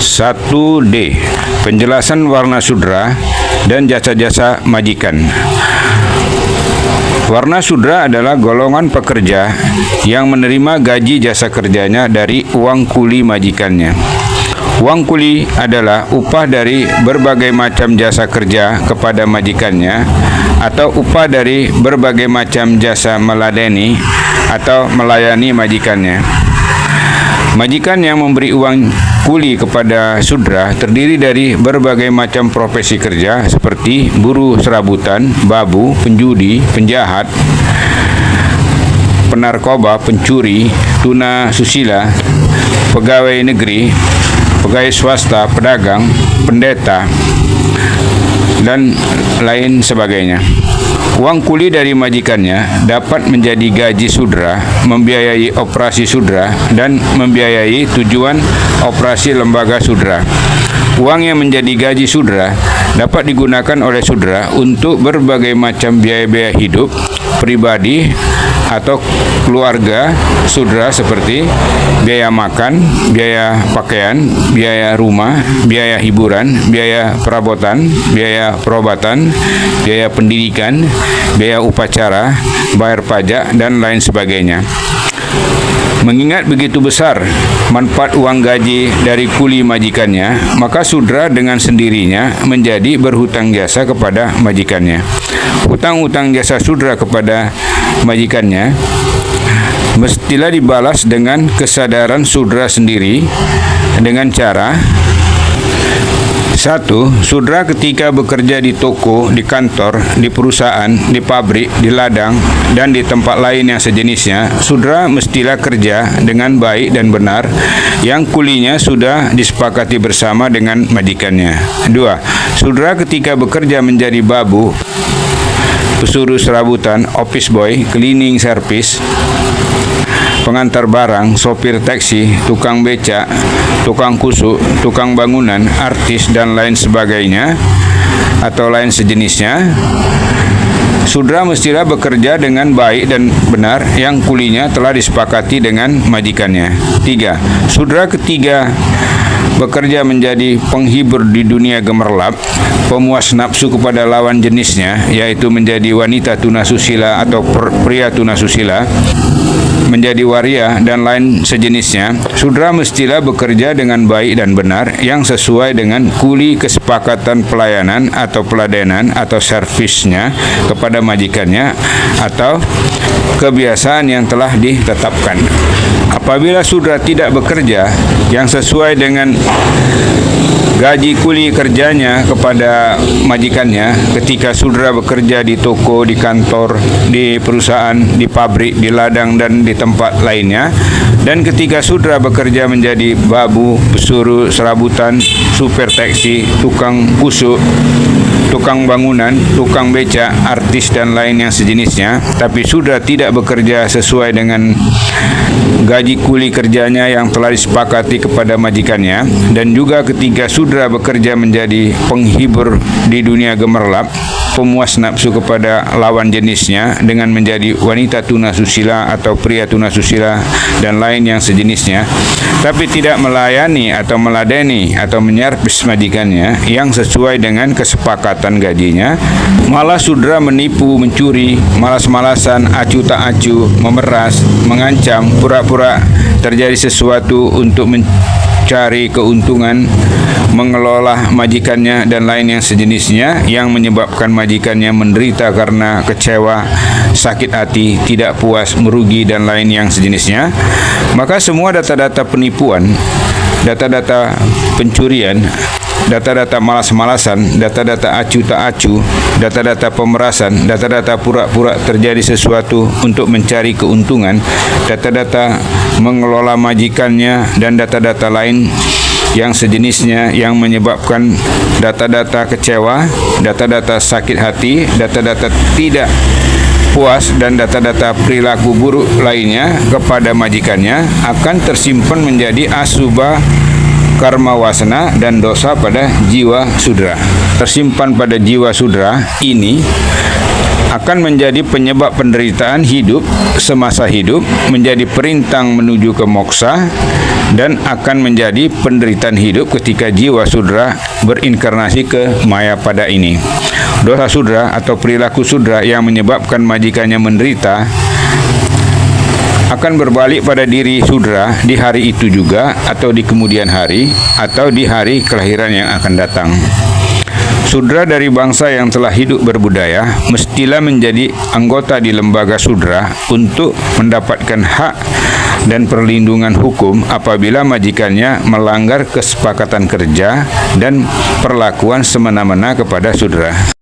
1D. Penjelasan warna sudra dan jasa-jasa majikan. Warna sudra adalah golongan pekerja yang menerima gaji jasa kerjanya dari uang kuli majikannya. Uang kuli adalah upah dari berbagai macam jasa kerja kepada majikannya atau upah dari berbagai macam jasa meladeni atau melayani majikannya. Majikan yang memberi uang kuli kepada sudra terdiri dari berbagai macam profesi kerja seperti buruh serabutan, babu, penjudi, penjahat, penarkoba, pencuri, tuna susila, pegawai negeri, pegawai swasta, pedagang, pendeta, dan lain sebagainya. Uang kuli dari majikannya dapat menjadi gaji sudra, membiayai operasi sudra, dan membiayai tujuan operasi lembaga sudra. Uang yang menjadi gaji sudra dapat digunakan oleh sudra untuk berbagai macam biaya-biaya hidup pribadi atau keluarga sudra seperti biaya makan, biaya pakaian, biaya rumah, biaya hiburan, biaya perabotan, biaya perobatan, biaya pendidikan, biaya upacara, bayar pajak, dan lain sebagainya. Mengingat begitu besar manfaat uang gaji dari kuli majikannya, maka sudra dengan sendirinya menjadi berhutang jasa kepada majikannya. Hutang-hutang jasa sudra kepada majikannya mestilah dibalas dengan kesadaran sudra sendiri dengan cara: 1. Sudra ketika bekerja di toko, di kantor, di perusahaan, di pabrik, di ladang, dan di tempat lain yang sejenisnya, sudra mestilah kerja dengan baik dan benar yang kulinya sudah disepakati bersama dengan majikannya. 2. Sudra ketika bekerja menjadi babu, pesuruh serabutan, office boy, cleaning service, pengantar barang, sopir taksi, tukang becak, tukang kusuk, tukang bangunan, artis, dan lain sebagainya atau lain sejenisnya, sudra mestilah bekerja dengan baik dan benar yang kulinya telah disepakati dengan majikannya. 3. Sudra ketiga bekerja menjadi penghibur di dunia gemerlap, pemuas nafsu kepada lawan jenisnya, yaitu menjadi wanita tunasusila atau pria tunasusila, menjadi waria, dan lain sejenisnya, sudra mestilah bekerja dengan baik dan benar yang sesuai dengan kuli kesepakatan pelayanan atau peladenan atau servisnya kepada majikannya atau kebiasaan yang telah ditetapkan. Apabila sudra tidak bekerja yang sesuai dengan gaji kuli kerjanya kepada majikannya ketika sudra bekerja di toko, di kantor, di perusahaan, di pabrik, di ladang, dan di tempat lainnya, dan ketika sudra bekerja menjadi babu, pesuruh serabutan, supir taksi, tukang kusuk, tukang bangunan, tukang becak, artis, dan lain yang sejenisnya, tapi sudra tidak bekerja sesuai dengan gaji kuli kerjanya yang telah disepakati kepada majikannya, dan juga ketika sudra bekerja menjadi penghibur di dunia gemerlap, pemuas nafsu kepada lawan jenisnya dengan menjadi wanita tunasusila atau pria tunasusila dan lain yang sejenisnya, tapi tidak melayani atau meladeni atau menyervis majikannya yang sesuai dengan kesepakatan gajinya, malah sudra menipu, mencuri, malas-malasan, acuh tak acuh, memeras, mengancam, pura-pura terjadi sesuatu untuk mencari keuntungan, mengelola majikannya, dan lain yang sejenisnya yang menyebabkan majikannya menderita karena kecewa, sakit hati, tidak puas, merugi, dan lain yang sejenisnya, maka semua data-data penipuan, data-data pencurian, data-data malas-malasan, data-data acuh tak acuh, data-data pemerasan, data-data pura-pura terjadi sesuatu untuk mencari keuntungan, data-data mengelola majikannya, dan data-data lain yang sejenisnya yang menyebabkan data-data kecewa, data-data sakit hati, data-data tidak puas, dan data-data perilaku buruk lainnya kepada majikannya akan tersimpan menjadi asubha karma wasana dan dosa pada jiwa sudra. Tersimpan pada jiwa sudra ini akan menjadi penyebab penderitaan hidup semasa hidup, menjadi perintang menuju ke moksa, dan akan menjadi penderitaan hidup ketika jiwa sudra berinkarnasi ke maya pada ini. Dosa sudra atau perilaku sudra yang menyebabkan majikannya menderita akan berbalik pada diri sudra di hari itu juga, atau di kemudian hari, atau di hari kelahiran yang akan datang. Sudra dari bangsa yang telah hidup berbudaya mestilah menjadi anggota di lembaga sudra untuk mendapatkan hak dan perlindungan hukum apabila majikannya melanggar kesepakatan kerja dan perlakuan semena-mena kepada sudra.